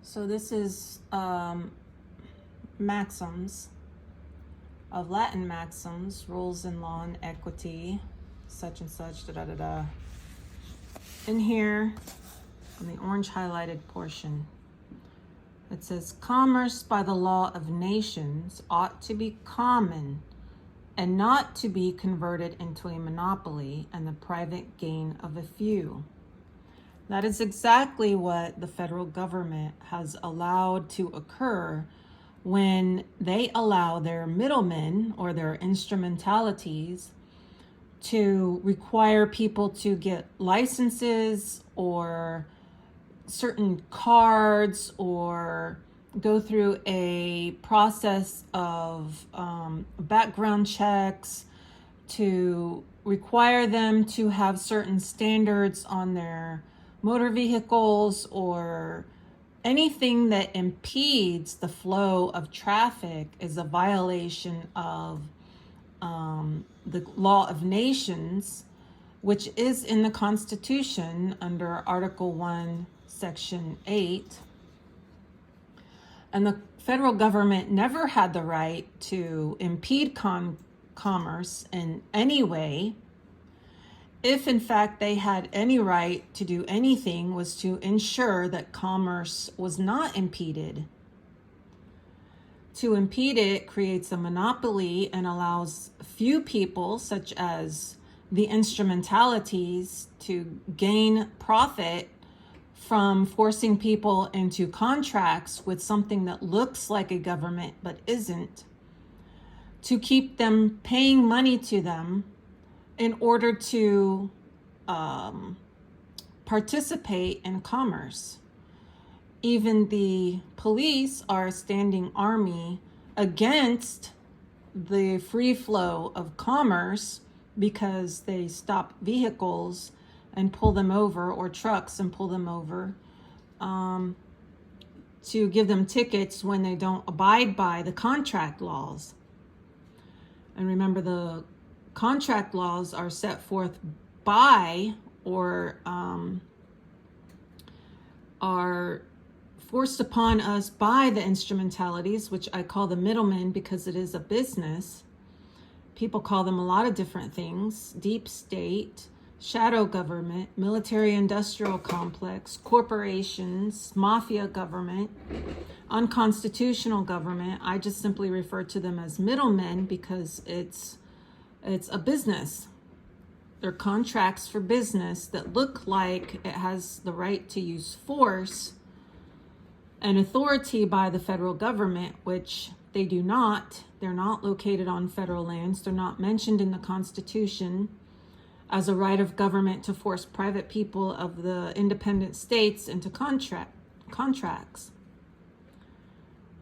So this is maxims of Latin maxims, rules in law and equity, such and such, da da da da. In here, on the orange highlighted portion, it says, commerce by the law of nations ought to be common and not to be converted into a monopoly and the private gain of a few. That is exactly what the federal government has allowed to occur when they allow their middlemen or their instrumentalities to require people to get licenses or certain cards or go through a process of background checks, to require them to have certain standards on their motor vehicles or anything that impedes the flow of traffic is a violation of the law of nations, which is in the Constitution under Article 1, Section 8. And the federal government never had the right to impede commerce in any way. If in fact they had any right to do anything, was to ensure that commerce was not impeded. To impede it creates a monopoly and allows few people, such as the instrumentalities, to gain profit from forcing people into contracts with something that looks like a government but isn't, to keep them paying money to them in order to participate in commerce. Even the police are a standing army against the free flow of commerce because they stop vehicles and pull them over, or trucks and pull them over, to give them tickets when they don't abide by the contract laws. And remember, the contract laws are set forth by or are forced upon us by the instrumentalities, which I call the middlemen because it is a business. People call them a lot of different things: deep state, shadow government, military industrial complex, corporations, mafia government, unconstitutional government. I just simply refer to them as middlemen because it's a business. They're contracts for business that look like it has the right to use force and authority by the federal government, which they do not. They're not located on federal lands. They're not mentioned in the Constitution as a right of government to force private people of the independent states into contracts.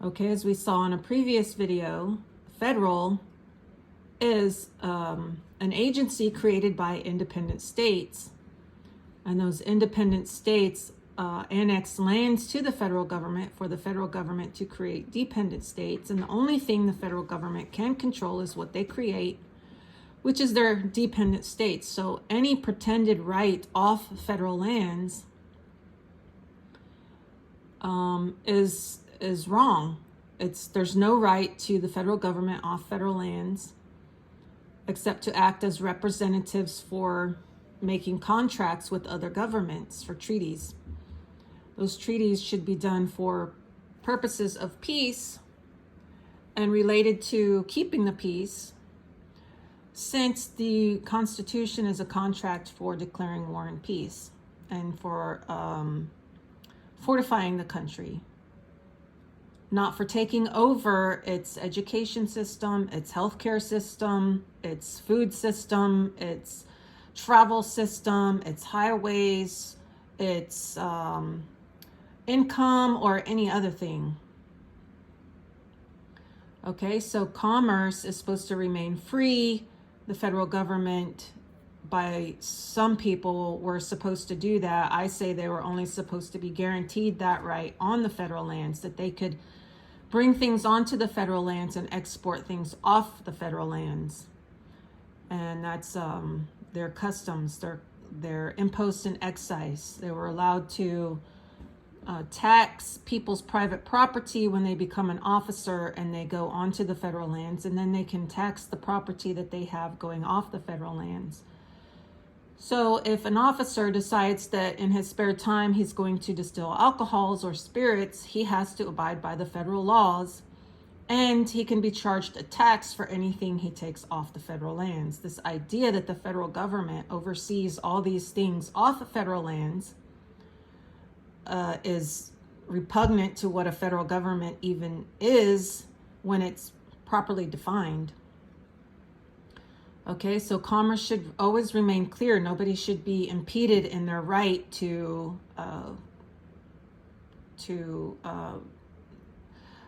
Okay, as we saw in a previous video, federal is an agency created by independent states, and those independent states annex lands to the federal government for the federal government to create dependent states, and the only thing the federal government can control is what they create, which is their dependent states. So any pretended right off federal lands is wrong. There's no right to the federal government off federal lands except to act as representatives for making contracts with other governments for treaties. Those treaties should be done for purposes of peace and related to keeping the peace, since the Constitution is a contract for declaring war and peace and for fortifying the country, not for taking over its education system, its healthcare system, its food system, its travel system, its highways, its income, or any other thing. Okay, so commerce is supposed to remain free. The federal government, by some people, were supposed to do that. I say they were only supposed to be guaranteed that right on the federal lands, that they could bring things onto the federal lands and export things off the federal lands. And that's their customs, their impost and excise. They were allowed to tax people's private property when they become an officer and they go onto the federal lands, and then they can tax the property that they have going off the federal lands. So if an officer decides that in his spare time he's going to distill alcohols or spirits, he has to abide by the federal laws, and he can be charged a tax for anything he takes off the federal lands. This idea that the federal government oversees all these things off of federal lands is repugnant to what a federal government even is when it's properly defined. Okay, so commerce should always remain clear. Nobody should be impeded in their right to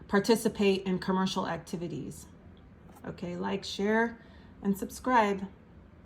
participate in commercial activities. Okay, like, share, and subscribe.